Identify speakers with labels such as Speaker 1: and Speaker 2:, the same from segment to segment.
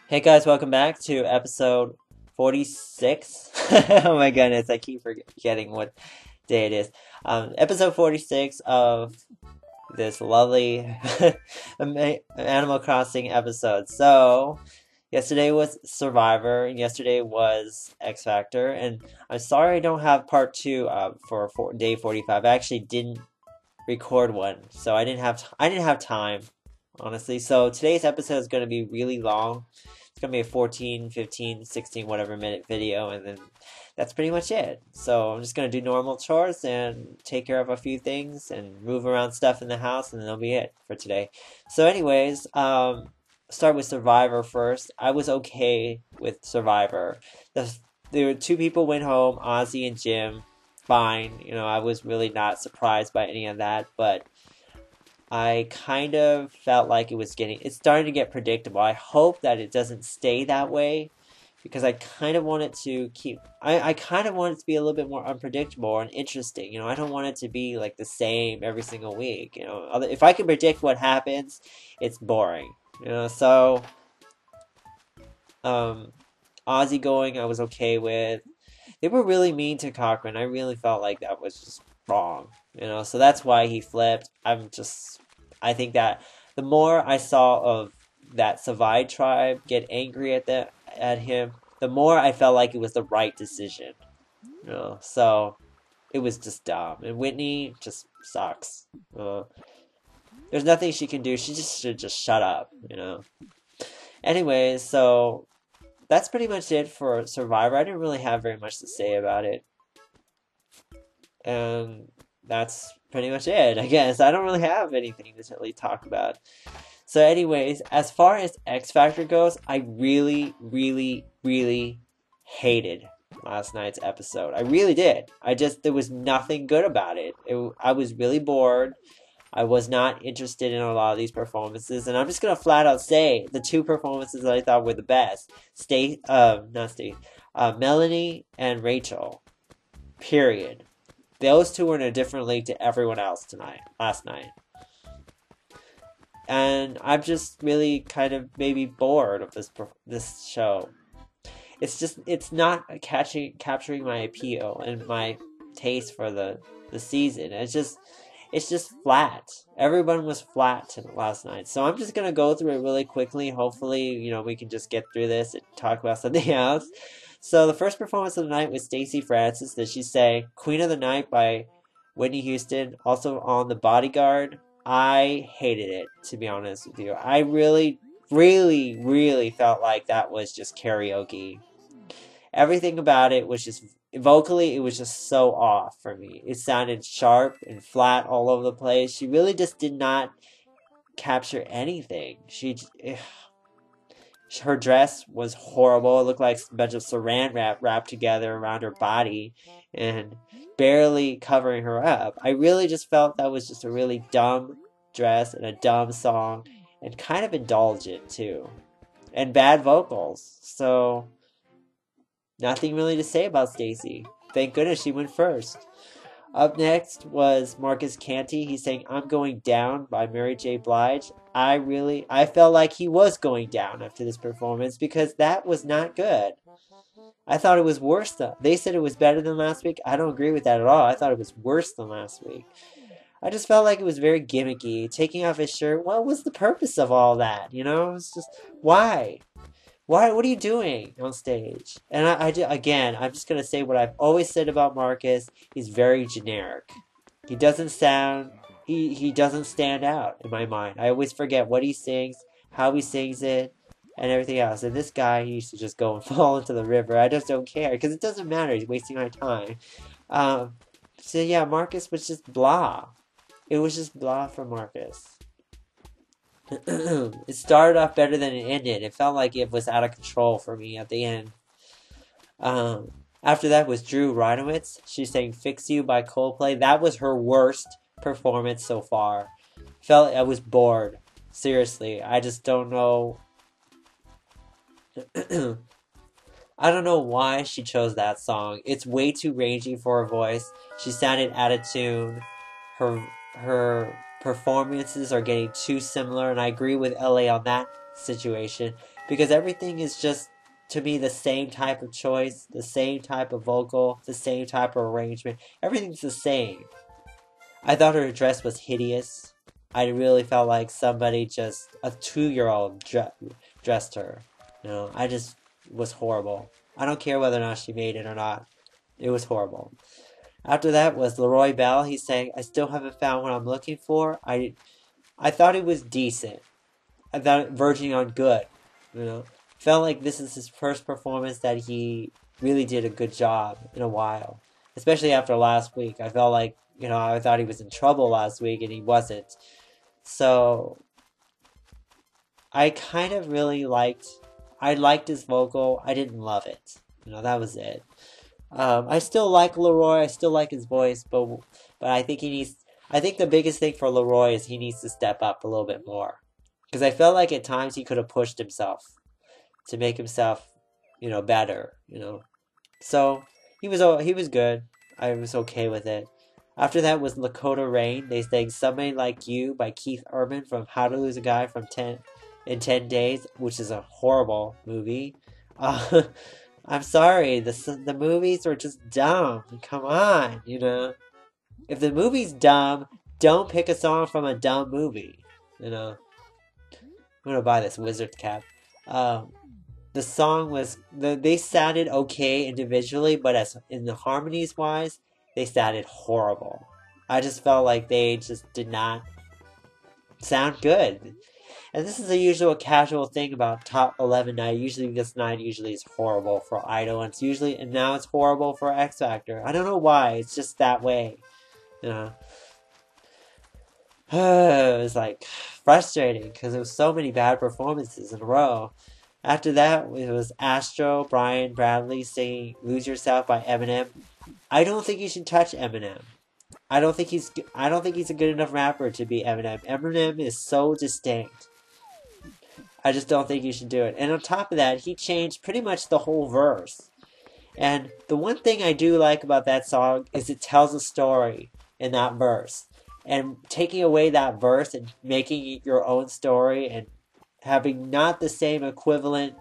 Speaker 1: Hey guys, welcome back to episode 46. Oh my goodness, I keep forgetting what day it is. Episode 46 of this lovely Animal Crossing episode. So, yesterday was Survivor, and yesterday was X Factor, and I'm sorry I don't have part 2 for day 45. I actually didn't record one, so I didn't have time, honestly. So today's episode is going to be really long. It's going to be a 14, 15, 16, whatever minute video, and then that's pretty much it. So I'm just going to do normal chores and take care of a few things and move around stuff in the house, and then that'll be it for today. So anyways, start with Survivor first. I was okay with Survivor. There were two people went home, Ozzy and Jim. Fine. I was really not surprised by any of that, but I kind of felt like it's starting to get predictable. I hope that it doesn't stay that way because I kind of want it to I kind of want it to be a little bit more unpredictable and interesting. I don't want it to be like the same every single week. If I can predict what happens, it's boring. So, um, Ozzy going, I was okay with. They were really mean to Cochran. I really felt like that was just wrong. So that's why he flipped. I think that the more I saw of that Savide tribe get angry at him, the more I felt like it was the right decision. So it was just dumb. And Whitney just sucks. There's nothing she can do. She just should just shut up. Anyways, so that's pretty much it for Survivor. I didn't really have very much to say about it. And that's pretty much it, I guess. I don't really have anything to really talk about. So anyways, as far as X Factor goes, I really, really, really hated last night's episode. I really did. There was nothing good about it. I was really bored. I was not interested in a lot of these performances, and I'm just gonna flat out say the two performances that I thought were the best: Melanie and Rachel. Period. Those two were in a different league to everyone else last night, and I'm just really kind of maybe bored of this show. It's not capturing my appeal and my taste for the season. It's just flat. Everyone was flat last night. So I'm just gonna go through it really quickly. Hopefully, we can just get through this and talk about something else. So the first performance of the night was Stacey Francis. Did she say Queen of the Night by Whitney Houston, also on The Bodyguard. I hated it, to be honest with you. I really, really, really felt like that was just karaoke. Everything about it was just vocally, it was just so off for me. It sounded sharp and flat all over the place. She really just did not capture anything. Her dress was horrible. It looked like a bunch of saran wrap wrapped together around her body and barely covering her up. I really just felt that was just a really dumb dress and a dumb song and kind of indulgent too. And bad vocals. So nothing really to say about Stacey. Thank goodness she went first. Up next was Marcus Canty. He sang I'm Going Down by Mary J. Blige. I felt like he was going down after this performance because that was not good. I thought it was worse they said it was better than last week. I don't agree with that at all. I thought it was worse than last week. I just felt like it was very gimmicky. Taking off his shirt, what was the purpose of all that? It's just, why? Why? What are you doing on stage? And again, I'm just gonna say what I've always said about Marcus. He's very generic. He doesn't sound. He doesn't stand out in my mind. I always forget what he sings, how he sings it, and everything else. And this guy, he used to just go and fall into the river. I just don't care because it doesn't matter. He's wasting my time. So yeah, Marcus was just blah. It was just blah for Marcus. It started off better than it ended. It felt like it was out of control for me at the end. After that was Drew Reinowitz. She sang Fix You by Coldplay. That was her worst performance so far. I was bored. Seriously. I just don't know. I don't know why she chose that song. It's way too rangy for her voice. She sounded out of tune. Her performances are getting too similar, and I agree with LA on that situation. because everything is just, to me, the same type of choice, the same type of vocal, the same type of arrangement. Everything's the same. I thought her dress was hideous. I really felt like somebody just, a 2-year-old dressed her. I just was horrible. I don't care whether or not she made it or not. It was horrible. After that was Leroy Bell. He's saying, I still haven't found what I'm looking for. I thought it was decent. I thought it verging on good. Felt like this is his first performance that he really did a good job in a while. Especially after last week. I felt like, I thought he was in trouble last week and he wasn't. So, I kind of really liked his vocal. I didn't love it. That was it. I still like Leroy. I still like his voice, but I think the biggest thing for Leroy is he needs to step up a little bit more. Because I felt like at times he could have pushed himself to make himself, better, So, he was good. I was okay with it. After that was Lakota Rain. They sang Somebody Like You by Keith Urban from How to Lose a Guy in 10 Days, which is a horrible movie. I'm sorry, the movies are just dumb. Come on, If the movie's dumb, don't pick a song from a dumb movie, I'm gonna buy this Wizard's cap. The song was, they sounded okay individually, but as in the harmonies wise, they sounded horrible. I just felt like they just did not sound good. And this is a usual casual thing about top 11 night. Usually this night is horrible for Idol, and now it's horrible for X Factor. I don't know why. It's just that way. It was like frustrating because there was so many bad performances in a row. After that, it was Astro, Brian Bradley singing "Lose Yourself" by Eminem. I don't think you should touch Eminem. I don't think he's a good enough rapper to be Eminem. Eminem is so distinct. I just don't think you should do it. And on top of that, he changed pretty much the whole verse. And the one thing I do like about that song is it tells a story in that verse. And taking away that verse and making it your own story and having not the same equivalent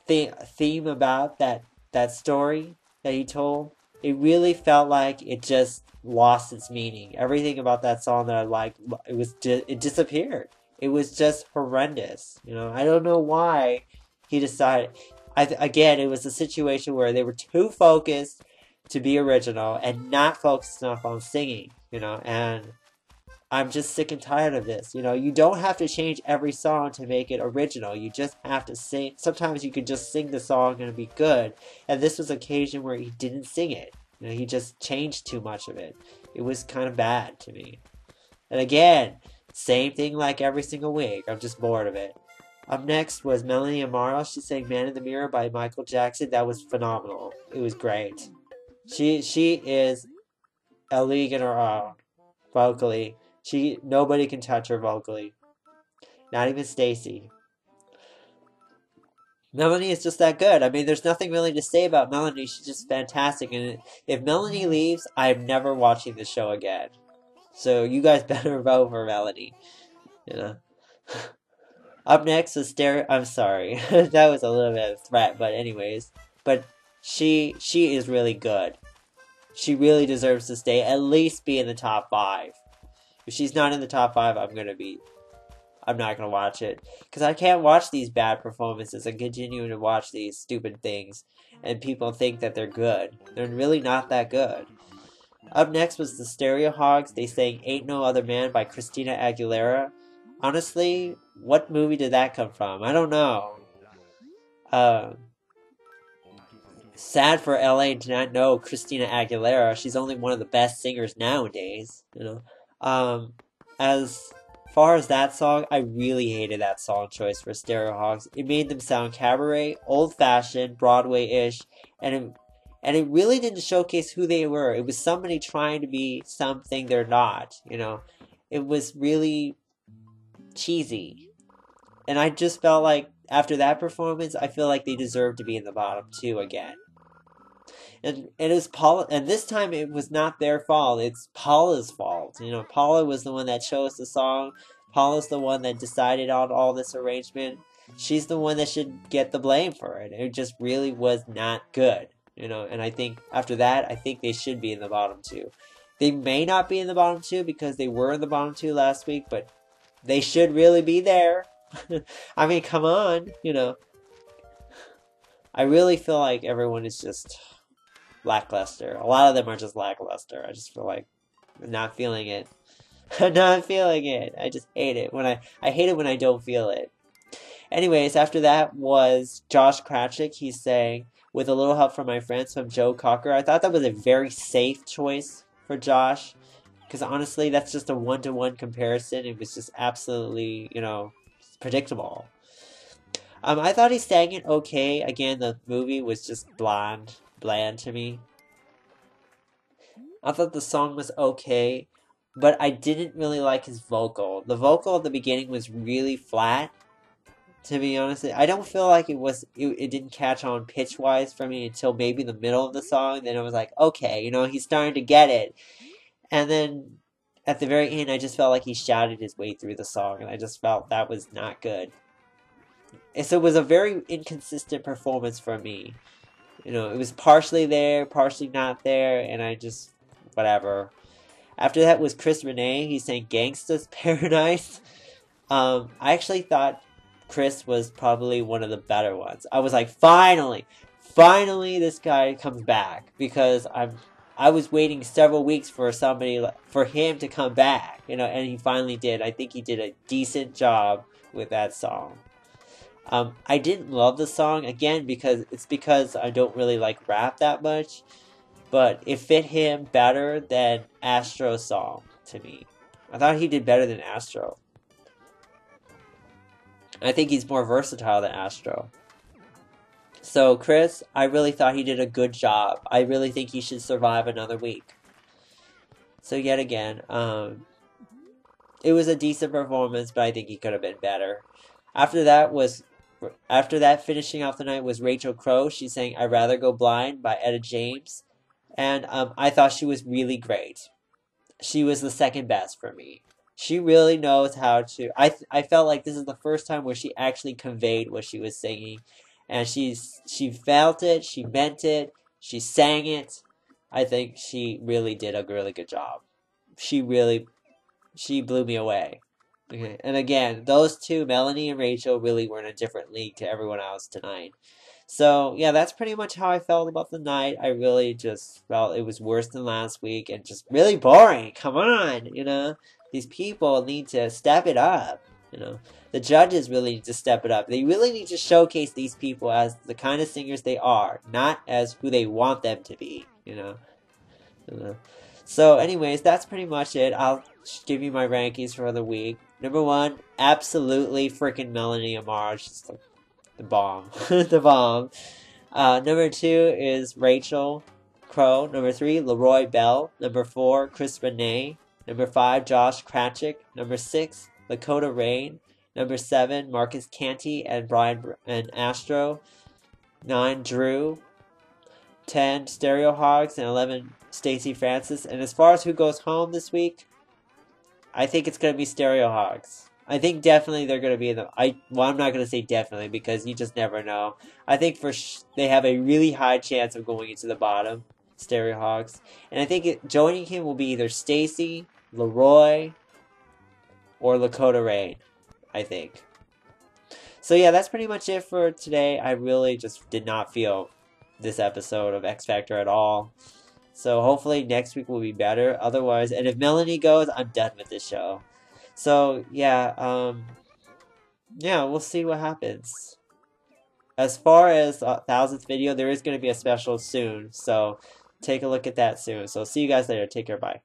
Speaker 1: theme about that story that he told, it really felt like it just lost its meaning. Everything about that song that I liked, it disappeared. It was just horrendous. I don't know why he decided. Again, it was a situation where they were too focused to be original and not focused enough on singing. And I'm just sick and tired of this. You don't have to change every song to make it original. You just have to sing. Sometimes you could just sing the song and it'd be good. And this was an occasion where he didn't sing it. He just changed too much of it. It was kind of bad to me. And again, same thing like every single week. I'm just bored of it. Up next was Melanie Amaro. She sang "Man in the Mirror" by Michael Jackson. That was phenomenal. It was great. She is a league in her own vocally. Nobody can touch her vocally. Not even Stacy. Melanie is just that good. I mean, there's nothing really to say about Melanie. She's just fantastic. And if Melanie leaves, I'm never watching the show again. So you guys better vote for Melanie. Up next was I'm sorry. That was a little bit of a threat, but anyways. But she is really good. She really deserves to stay, at least be in the top 5. If she's not in the top 5, I'm not gonna watch it. Because I can't watch these bad performances and continue to watch these stupid things. And people think that they're good. They're really not that good. Up next was the Stereo Hogs. They sang "Ain't No Other Man" by Christina Aguilera. Honestly, what movie did that come from? I don't know. Sad for LA to not know Christina Aguilera. She's only one of the best singers nowadays. As far as that song, I really hated that song choice for Stereo Hogs. It made them sound cabaret, old-fashioned, Broadway-ish, and it really didn't showcase who they were. It was somebody trying to be something they're not, It was really cheesy. And I just felt like, after that performance, I feel like they deserved to be in the bottom 2 again. And it was Paula, and this time it was not their fault, it's Paula's fault. Paula was the one that chose the song. Paula's the one that decided on all this arrangement. she's the one that should get the blame for it. It just really was not good, you know. And I think after that, I think they should be in the bottom two. They may not be in the bottom two because they were in the bottom two last week, but they should really be there. I mean, come on, you know. I really feel like everyone is just lackluster. A lot of them are just lackluster. I just feel like I'm not feeling it. I'm not feeling it. I just hate it when I hate it when I don't feel it. Anyways, after that was Josh Kratchik. He's saying, with a little help from my friends from Joe Cocker. I thought that was a very safe choice for Josh. Because honestly, that's just a one-to-one comparison. It was just absolutely, you know, predictable. I thought he sang it okay. Again, the movie was just bland to me. I thought the song was okay, but I didn't really like his vocal. The vocal at the beginning was really flat, to be honest. I don't feel like it didn't catch on pitch-wise for me until maybe the middle of the song. Then I was like, okay, you know, he's starting to get it. And then at the very end, I just felt like he shouted his way through the song, and I just felt that was not good. And so it was a very inconsistent performance for me. You know, it was partially there, partially not there, and I just, whatever. After that was Chris Renee. He sang Gangsta's Paradise. I actually thought Chris was probably one of the better ones. I was like, finally this guy comes back, because I was waiting several weeks for him to come back, you know, and he finally did. I think he did a decent job with that song. I didn't love the song, again, because I don't really like rap that much, but it fit him better than Astro's song to me. I thought he did better than Astro. I think he's more versatile than Astro. So Chris, I really thought he did a good job. I really think he should survive another week. So yet again, it was a decent performance, but I think he could have been better. After that, finishing off the night was Rachel Crow. She sang "I'd Rather Go Blind" by Etta James. And I thought she was really great. She was the second best for me. She really knows how to... I felt like this is the first time where she actually conveyed what she was singing. And she felt it, she meant it, she sang it. I think she really did a really good job. She blew me away. Okay. And again, those two, Melanie and Rachel, really were in a different league to everyone else tonight. So, yeah, that's pretty much how I felt about the night. I really just felt it was worse than last week and just really boring. Come on, you know? These people need to step it up, you know? The judges really need to step it up. They really need to showcase these people as the kind of singers they are, not as who they want them to be, you know? So, anyways, that's pretty much it. I'll give you my rankings for the week. Number 1, absolutely freaking Melanie Amar. She's the bomb. The bomb. Number 2 is Rachel Crow. Number 3, Leroy Bell. Number 4, Chris Renee. Number 5, Josh Kratchik. Number 6, Lakota Rain. Number 7, Marcus Canty and Brian and Astro. 9, Drew. 10, Stereo Hogs. And 11, Stacey Francis. And as far as who goes home this week, I think it's going to be Stereo Hogs. I think definitely they're going to be in the... I'm not going to say definitely because you just never know. I think they have a really high chance of going into the bottom, Stereo Hogs. And I think joining him will be either Stacey, Leroy, or Lakota Rain, I think. So yeah, that's pretty much it for today. I really just did not feel this episode of X Factor at all. So hopefully next week will be better. Otherwise, and if Melanie goes, I'm done with this show. So yeah, we'll see what happens. As far as 1000th video, there is going to be a special soon. So take a look at that soon. So see you guys later. Take care. Bye.